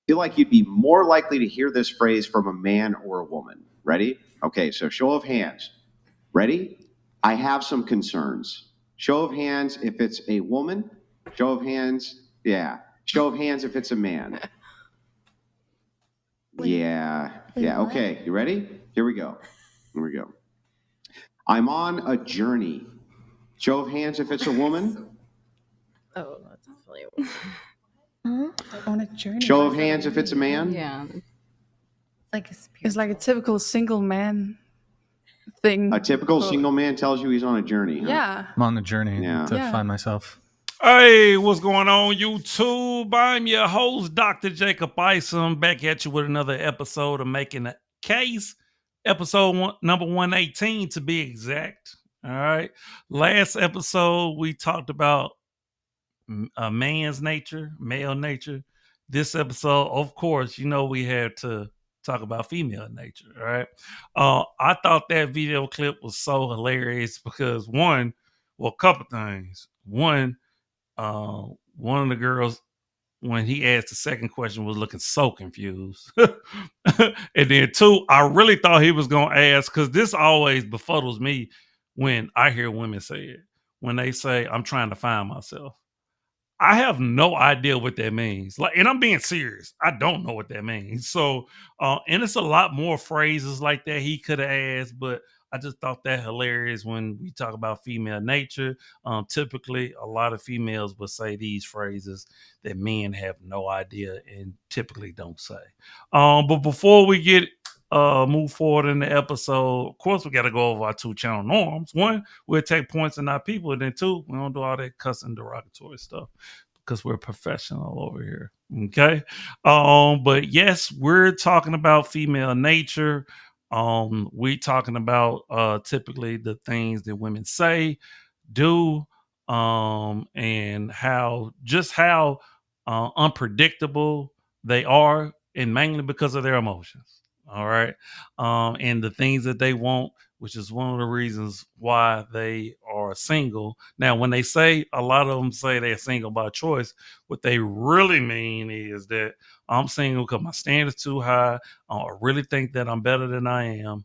feel like you'd be more likely to hear this phrase from a man or a woman. Ready? Okay, so show of hands. Ready? I have some concerns. Show of hands if it's a woman. Show of hands, yeah. Show of hands if it's a man. Yeah. Okay, you ready? Here we go. I'm on a journey. Show of hands if it's a woman. Oh, that's funny. On a journey. Show of hands if it's a man. Yeah. It's like a typical single man thing. A typical single man tells you he's on a journey. Huh? Yeah. I'm on the journey to find myself. Hey, what's going on, YouTube? I'm your host, Dr. Jacob Isom, back at you with another episode of Making a Case, number 118 to be exact. All right. Last episode, we talked about a man's nature, male nature. This episode, of course, we had to talk about female nature. All right. I thought that video clip was so hilarious because a couple things. One of the girls, when he asked the second question, was looking so confused. And then two, I really thought he was going to ask, because this always befuddles me when I hear women say it. When they say, I'm trying to find myself. I have no idea what that means. And I'm being serious. I don't know what that means. So, and it's a lot more phrases like that he could have asked, but I just thought that hilarious when we talk about female nature. Typically, a lot of females will say these phrases that men have no idea and typically don't say. But before we get move forward in the episode, of course, we got to go over our 2-channel norms. One, we'll take points in our people. And then two, we don't do all that cussing derogatory stuff because we're professional over here. Okay. But yes, we're talking about female nature. We talking about typically the things that women say, do, and how unpredictable they are, and mainly because of their emotions. All right. And the things that they want, which is one of the reasons why they are single. Now, when they say, a lot of them say they're single by choice, what they really mean is that I'm single because my standard's too high. I really think that I'm better than I am.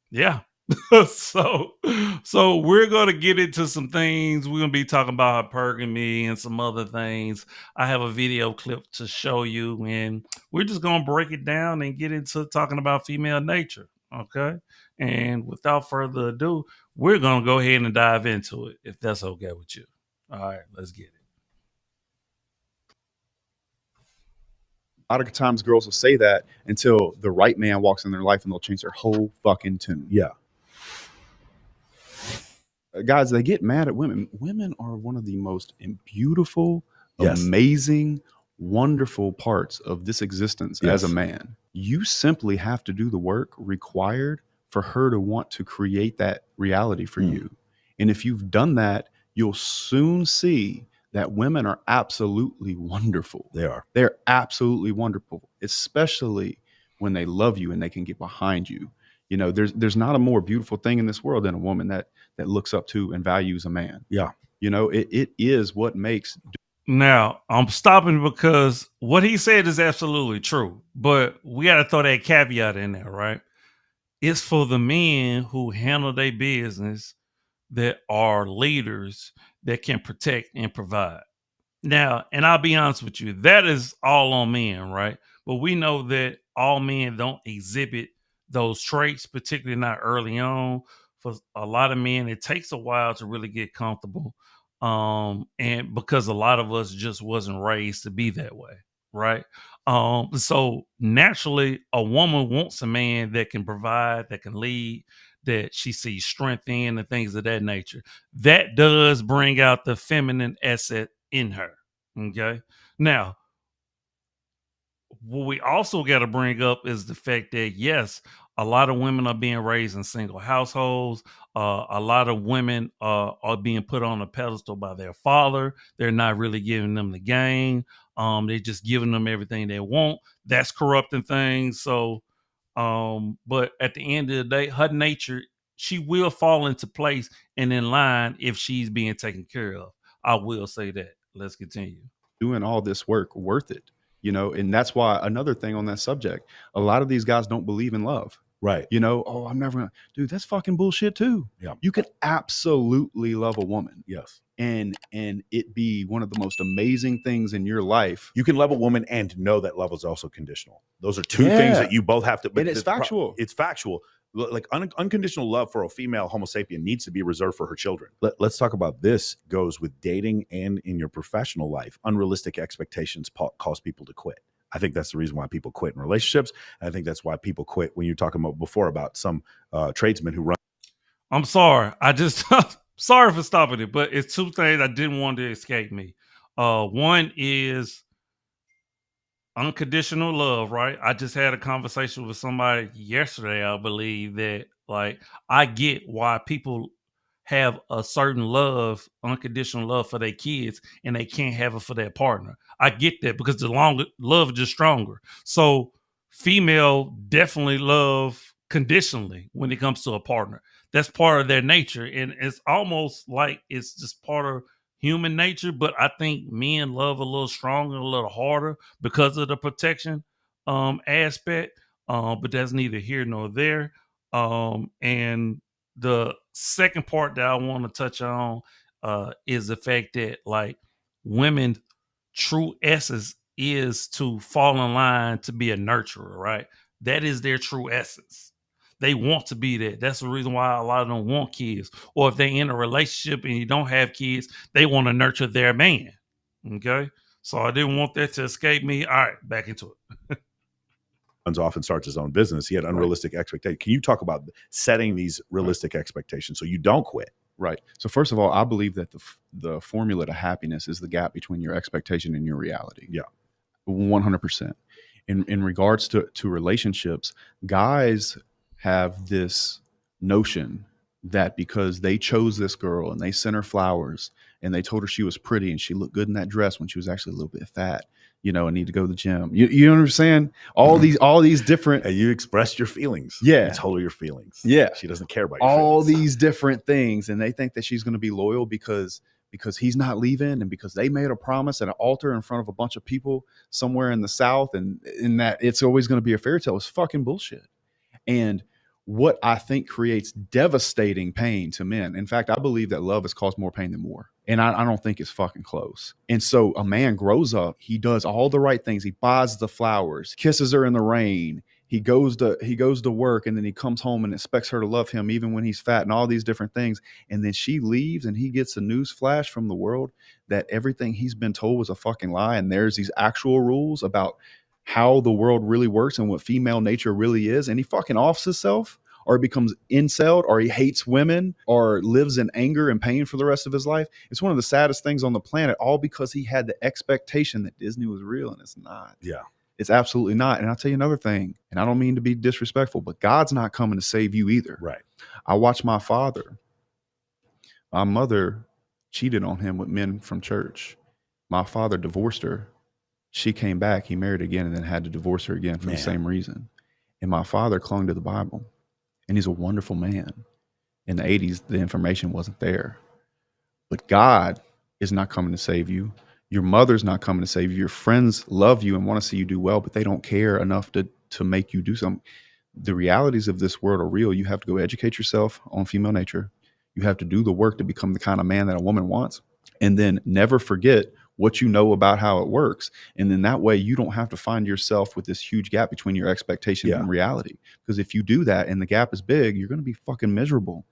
Yeah. So we're going to get into some things. We're going to be talking about hypergamy and some other things. I have a video clip to show you, and we're just going to break it down and get into talking about female nature. Okay. And without further ado, we're going to go ahead and dive into it, if that's okay with you. All right, let's get it. A lot of times girls will say that until the right man walks in their life and they'll change their whole fucking tune. Yeah. Guys, they get mad at women. Women are one of the most beautiful, amazing, wonderful parts of this existence as a man. You simply have to do the work required for her to want to create that reality for you. And if you've done that, you'll soon see that women are absolutely wonderful. They are. They're absolutely wonderful, especially when they love you and they can get behind you. You know, there's not a more beautiful thing in this world than a woman that looks up to and values a man. Yeah. You know, it is what makes. Now, I'm stopping because what he said is absolutely true, but we got to throw that caveat in there, right? It's for the men who handle their business, that are leaders, that can protect and provide. Now, and I'll be honest with you, that is all on men, right? But we know that all men don't exhibit those traits, particularly not early on. For a lot of men, it takes a while to really get comfortable. And because a lot of us just wasn't raised to be that way, right? So naturally, a woman wants a man that can provide, that can lead, that she sees strength in, and things of that nature. That does bring out the feminine asset in her. Okay. Now, what we also got to bring up is the fact that, yes, a lot of women are being raised in single households. A lot of women are being put on a pedestal by their father. They're not really giving them the game. They're just giving them everything they want. That's corrupting things. So, but at the end of the day, her nature, she will fall into place and in line if she's being taken care of. I will say that. Let's continue. doing all this work worth it? And that's why another thing on that subject, a lot of these guys don't believe in love. Right. Oh, I'm never gonna, dude, that's fucking bullshit too. Yeah. You can absolutely love a woman. Yes. And it be one of the most amazing things in your life. You can love a woman and know that love is also conditional. Those are two things that you both have to. But it's factual. It's factual. Like unconditional love for a female Homo sapien needs to be reserved for her children. Let's talk about this. Goes with dating and in your professional life. Unrealistic expectations cause people to quit. I think that's the reason why people quit in relationships. And I think that's why people quit when you're talking about before about some tradesmen who run. I'm sorry. I just sorry for stopping it, but it's two things I didn't want to escape me. One is unconditional love, right? I just had a conversation with somebody yesterday, I believe, that like I get why people have a certain love, unconditional love for their kids, and they can't have it for their partner. I get that because the longer love is just stronger. So female definitely love conditionally when it comes to a partner. That's part of their nature. And it's almost like it's just part of human nature, but I think men love a little stronger, a little harder because of the protection aspect. But that's neither here nor there. And the second part that I want to touch on is the fact that like women true essence is to fall in line to be a nurturer, right? That is their true essence. They want to be that. That's the reason why a lot of them want kids. Or if they're in a relationship and you don't have kids, they want to nurture their man. Okay? So I didn't want that to escape me. All right, back into it. Runs off and starts his own business. He had unrealistic expectations. Can you talk about setting these realistic expectations so you don't quit? Right. So first of all, I believe that the formula to happiness is the gap between your expectation and your reality. Yeah. 100%. In regards to relationships, guys have this notion that because they chose this girl and they sent her flowers and they told her she was pretty and she looked good in that dress when she was actually a little bit fat, and need to go to the gym. You understand? All these different. And you expressed your feelings. Yeah. You told her your feelings. Yeah. She doesn't care about your all feelings. These different things. And they think that she's going to be loyal because he's not leaving and because they made a promise at an altar in front of a bunch of people somewhere in the South. And in that it's always going to be a fairy tale. It's fucking bullshit. And what I think creates devastating pain to men. In fact, I believe that love has caused more pain than war. And I don't think it's fucking close. And so a man grows up, he does all the right things. He buys the flowers, kisses her in the rain. He goes to work and then he comes home and expects her to love him even when he's fat and all these different things. And then she leaves and he gets a news flash from the world that everything he's been told was a fucking lie. And there's these actual rules about how the world really works and what female nature really is. And he fucking offs himself, or becomes incelled, or he hates women, or lives in anger and pain for the rest of his life. It's one of the saddest things on the planet, all because he had the expectation that Disney was real, and it's not. Yeah. It's absolutely not. And I'll tell you another thing, and I don't mean to be disrespectful, but God's not coming to save you either. Right. I watched my father. My mother cheated on him with men from church. My father divorced her. She came back. He married again and then had to divorce her again for the same reason. And my father clung to the Bible. And he's a wonderful man. In the 80s, the information wasn't there. But God is not coming to save you. Your mother's not coming to save you. Your friends love you and want to see you do well, but they don't care enough to make you do something. The realities of this world are real. You have to go educate yourself on female nature. You have to do the work to become the kind of man that a woman wants. And then never forget what you know about how it works. And then that way you don't have to find yourself with this huge gap between your expectations and reality. Because if you do that and the gap is big, you're going to be fucking miserable.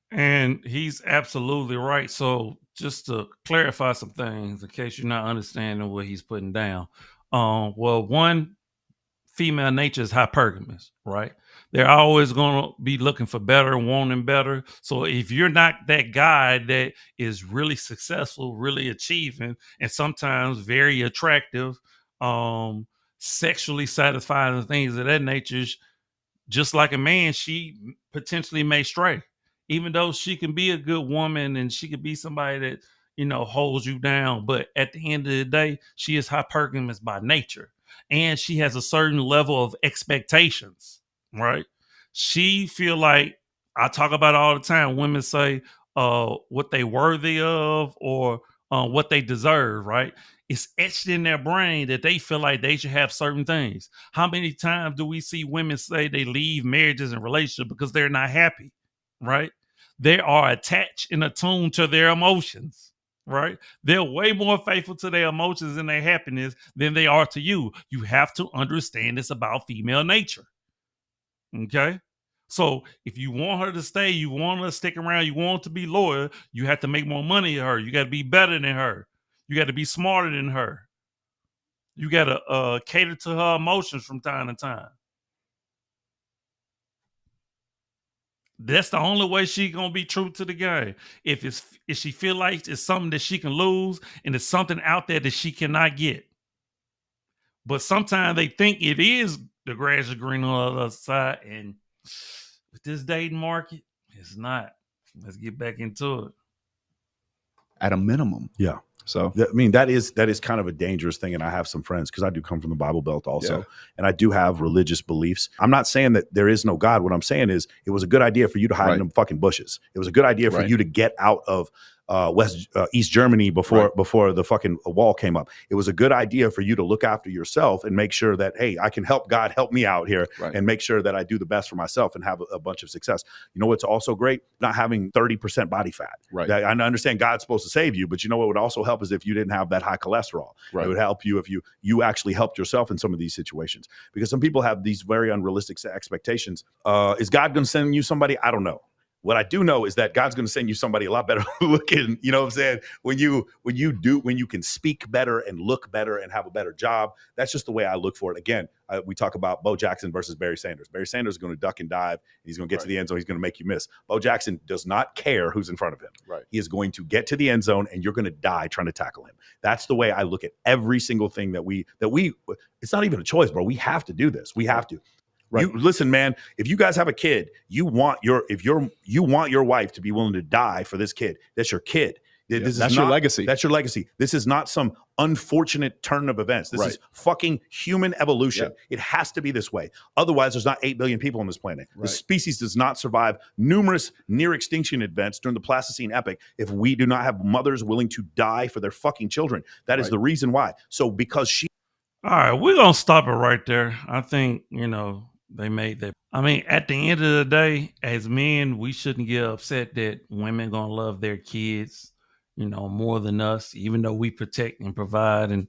And he's absolutely right. So just to clarify some things in case you're not understanding what he's putting down. One, female nature is hypergamous, right? They're always going to be looking for better, wanting better. So if you're not that guy that is really successful, really achieving, and sometimes very attractive, sexually satisfying and things of that nature, just like a man, she potentially may stray. Even though she can be a good woman and she could be somebody that, holds you down. But at the end of the day, she is hypergamous by nature. And she has a certain level of expectations, right? She feel like, I talk about it all the time. Women say what they worthy of or what they deserve, right? It's etched in their brain that they feel like they should have certain things. How many times do we see women say they leave marriages and relationships because they're not happy, right? They are attached and attuned to their emotions, right? They're way more faithful to their emotions and their happiness than they are to you. You have to understand this about female nature, okay? So if you want her to stay, you want her to stick around, you want to be loyal, you have to make more money than her. You got to be better than her. You got to be smarter than her. You got to cater to her emotions from time to time. That's the only way she gonna be true to the game. If she feel like it's something that she can lose and it's something out there that she cannot get. But sometimes they think it is the grass is green on the other side, and with this dating market, it's not. Let's get back into it. At a minimum. Yeah. So I mean, that is kind of a dangerous thing. And I have some friends, because I do come from the Bible Belt also, Yeah. and I do have religious beliefs. I'm not saying that there is no God. What I'm saying is it was a good idea for you to hide in them fucking bushes. It was a good idea for you to get out of East Germany before the fucking wall came up. It was a good idea for you to look after yourself and make sure that, hey, I can help God help me out here and make sure that I do the best for myself and have a bunch of success. You know what's also great? Not having 30% body fat. Right. I understand God's supposed to save you, but you know what would also help is if you didn't have that high cholesterol. It would help you if you actually helped yourself in some of these situations, because some people have these very unrealistic expectations. Is God going to send you somebody? I don't know. What I do know is that God's going to send you somebody a lot better looking. You know what I'm saying? When you can speak better and look better and have a better job, that's just the way I look for it. Again, we talk about Bo Jackson versus Barry Sanders. Barry Sanders is going to duck and dive. He's going to get to the end zone. He's going to make you miss. Bo Jackson does not care who's in front of him. He is going to get to the end zone, and you're going to die trying to tackle him. That's the way I look at every single thing that we. It's not even a choice, bro. We have to do this. We have to. You listen, man. If you guys have a kid, you want your wife to be willing to die for this kid. That's your kid. That's your legacy. That's your legacy. This is not some unfortunate turn of events. This is fucking human evolution. It has to be this way. Otherwise, there's not 8 billion people on this planet. The species does not survive numerous near extinction events during the Pleistocene epoch if we do not have mothers willing to die for their fucking children. That is the reason why. So because she. All right, we're gonna stop it right there. I think they made that. I mean, at the end of the day, as men, we shouldn't get upset that women gonna love their kids, more than us, even though we protect and provide and,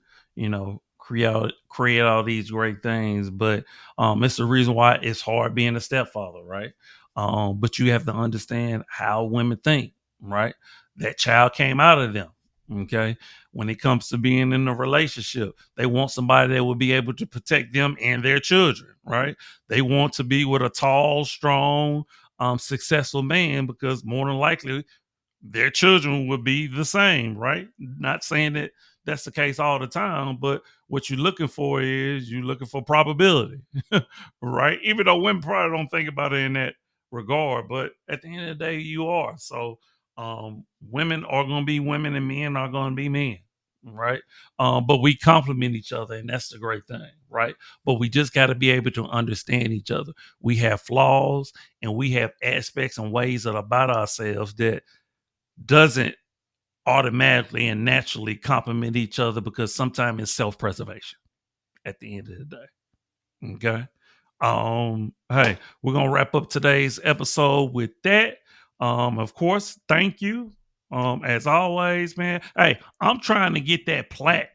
create all these great things. But it's the reason why it's hard being a stepfather, right? But you have to understand how women think, right? That child came out of them. Okay. When it comes to being in a relationship, they want somebody that will be able to protect them and their children, right? They want to be with a tall, strong, successful man, because more than likely their children would be the same, right? Not saying that that's the case all the time, but what you're looking for is you're looking for probability, right? Even though women probably don't think about it in that regard, but at the end of the day, you are. So women are going to be women and men are going to be men, right? But we complement each other, and that's the great thing, right? But we just got to be able to understand each other. We have flaws, and we have aspects and ways about ourselves that doesn't automatically and naturally complement each other, because sometimes it's self-preservation at the end of the day. Okay. Hey, we're gonna wrap up today's episode with that. Of course, thank you. As always, man. Hey, I'm trying to get that plaque.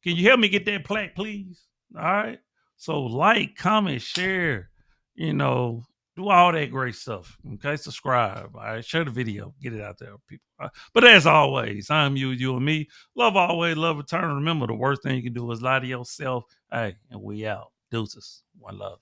Can you help me get that plaque, please? All right. So like, comment, share, do all that great stuff. Okay. Subscribe. All right. Share the video. Get it out there, people. But as always, I'm you and me. Love always, love return. Remember, the worst thing you can do is lie to yourself. Hey, and we out. Deuces. One love.